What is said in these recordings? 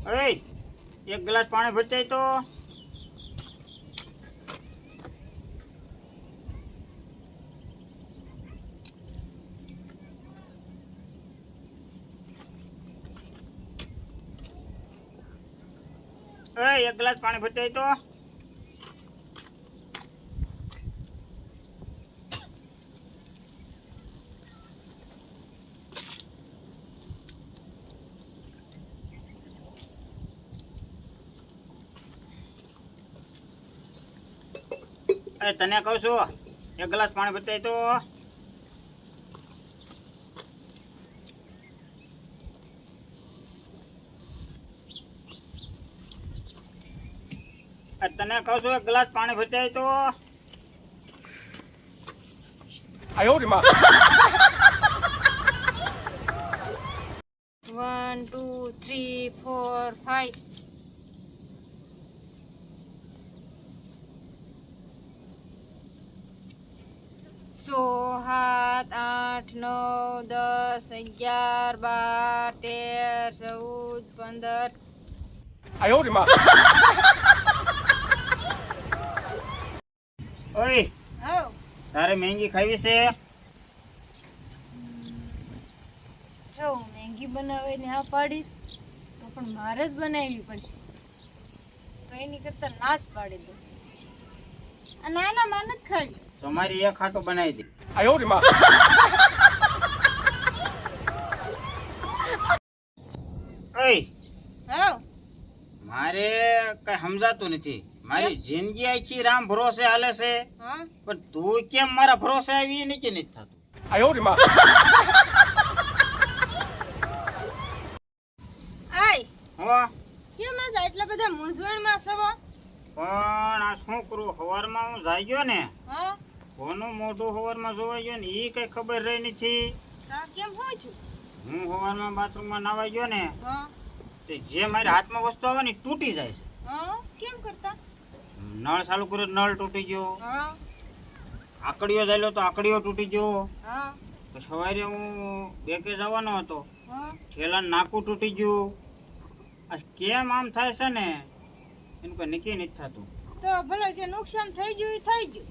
अरे एक गिलास पानी भर जाए तो एक गिलास पानी भर जाए तो अरे तने कहूँ छू एक गिलास पानी भर जाए तो तने कहूँ छू एक गिलास पानी भर जाए तो 哎呦我的妈！ 1 2 3 4 5 6 7 8 9 10 11 12 13 14 15 哎呦我的妈！ ओए આવ तारे महंगी खावी से જો મેગી બનાવીને આ પાડીશ તો પણ મારે જ બનાવવી પડશે તો એની કરતા નાશ પાડી દો આ નાના માન જ ખાલી तुम्हारी एक खाटो बनाई दी 哎呦我的妈！ ओए આવ मारे कई समजाતું નથી મારી જિંદગી આખી રામ ભરોસે હાલે છે હા પણ તું કેમ મારા ભરોસે આવી ને કે નથી થતું 哎呦我的妈！ આય હો કેમ આજ આટલા બધા મૂંઝવણમાં સવો પણ આ શું કરું સવારમાં હું જાગ્યો ને હા કોનું મોઢું સવારમાં જોવાઈ ગયો ને એ કઈ ખબર રહી નથી તા કેમ હોય છું હું સવારમાં બાથરૂમમાં નાવા ગયો ને હા તે જે મારી હાથમાં વસ્તુ આવે ને ઈ તૂટી જાય છે હા કેમ કરતા નળ ચાલુ કર્યો તો નળ તૂટી ગયો હા આકડીઓ ચાલ્યો તો આકડીઓ તૂટી ગયો હા તો સવારે હું બેકે જવાનો હતો હા ઠેલાનું નાકું તૂટી ગયું આ કેમ આમ થાય છે ને એનું કઈ નક્કી નથી થતું તો ભલે જે નુકસાન થઈ ગયું એ થઈ ગયું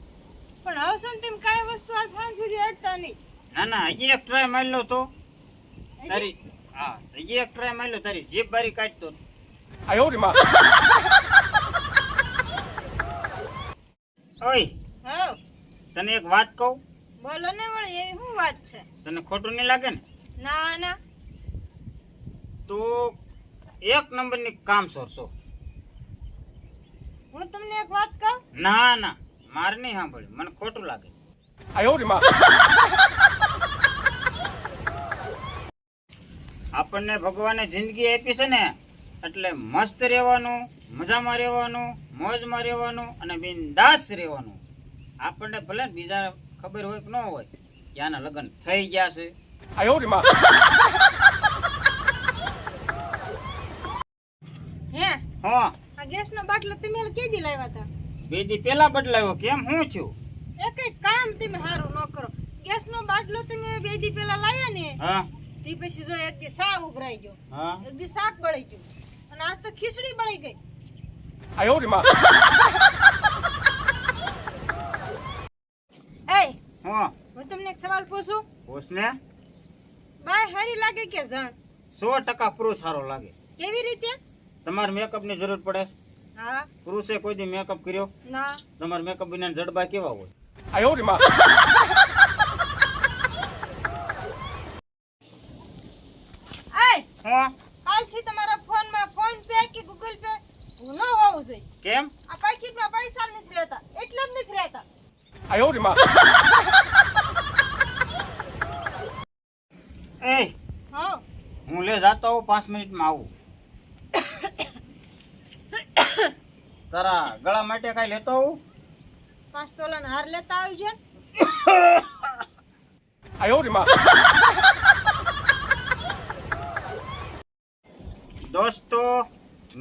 પણ હવે શું તેમ કાંઈ વસ્તુ આ સાંજ સુધી અડતા નહીં ના ના હજી એક ટ્રાય મારી લો તો હજી? તારી હા હજી એક ટ્રાય મારી લો તારી જીભ બારી કાઢતો 哎呦我的妈！ ઓય હા તને એક વાત કહું બોલો ને વળી એવી શું વાત છે તને ખોટું નહીં લાગે ને ના ના તો એક નંબરની કામ સોરશો હું તમને એક વાત કહું ના ના મારે નહીં સાંભળ્યું મને ખોટું લાગે 哎呦我的妈！ આપણને ભગવાને જિંદગી આપી છે ને એટલે મસ્ત રહેવાનું મજામાં રહેવાનું મોજમાં રહેવાનું અને બિંદાસ રહેવાનું આપણને ભલે ને બીજા ખબર હોય કે ન હોય કે આના લગ્ન થઈ ગયા છે 哎呦我的妈！ હે હા આ ગેસનો બાટલો તમે કેદી લાવ્યા હતા 2 દી પહેલા બદલાયો કેમ હું છું એ કઈ કામ તમે સારું ન કરો ગેસનો બાટલો તમે 2 દી પહેલા લાવ્યા ને હા તે પછી જો એક દી શાક ઉભરાઈ ગયો હા એક દી શાક બળી ગયું અને આજ તો ખીચડી બળી ગઈ 哎呦我的妈！ એ હા હું તમને એક સવાલ પૂછું પૂછને બાય હારી લાગે કે જણ 100% પુરુષ સારો લાગે કેવી રીતે તમારે મેકઅપ ની જરૂર પડે હા પુરુષે કોઈ દી મેકઅપ કર્યો ના તમારે મેકઅપ વિના જડબા કેવા હોય 哎呦我的妈！ એ હા કાલથી તમારા ફોનમાં ફોન પે કે ગૂગલ પે ન હોવું જોઈએ કેમ આ પાકીટમાં પૈસા નથી રહેતા એટલે જ નથી રહેતા 哎呦我的妈！ એ હા હું લે જાતો હું 5 મિનિટમાં આવું તારા ગળા માટે કઈ લેતો આવું 5 તોલાનો હાર લેતા આવજો 哎呦我的妈！ દોસ્તો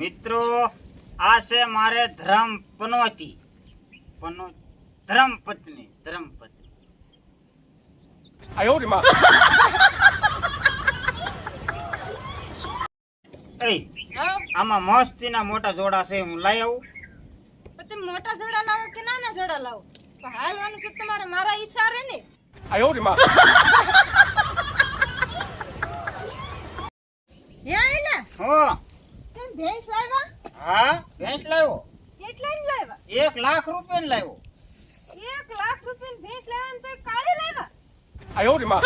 મિત્રો આ છે મારે ધર્મ પનોતી ધર્મ પત્ની 哎呦我的妈！ એ હા આમાં મસ્તીના મોટા જોડા છે, હું લઈ આવું. પણ તમે મોટા જોડા લાવો કે નાના જોડા લાવો પણ હાલવાનું છે તમારે મારા ઈશારે ને 哎呦我的妈！ હે એલા હો તમે ભેંસ લાવ્યા હા ભેંસ લાવ્યો. કેટલાની લાવ્યા 1 લાખ રૂપિયાની લાવ્યો. 1 લાખ રૂપિયાની ભેંસ લાવ્યા ને તો કાળી લાવ્યા 哎呦我的妈！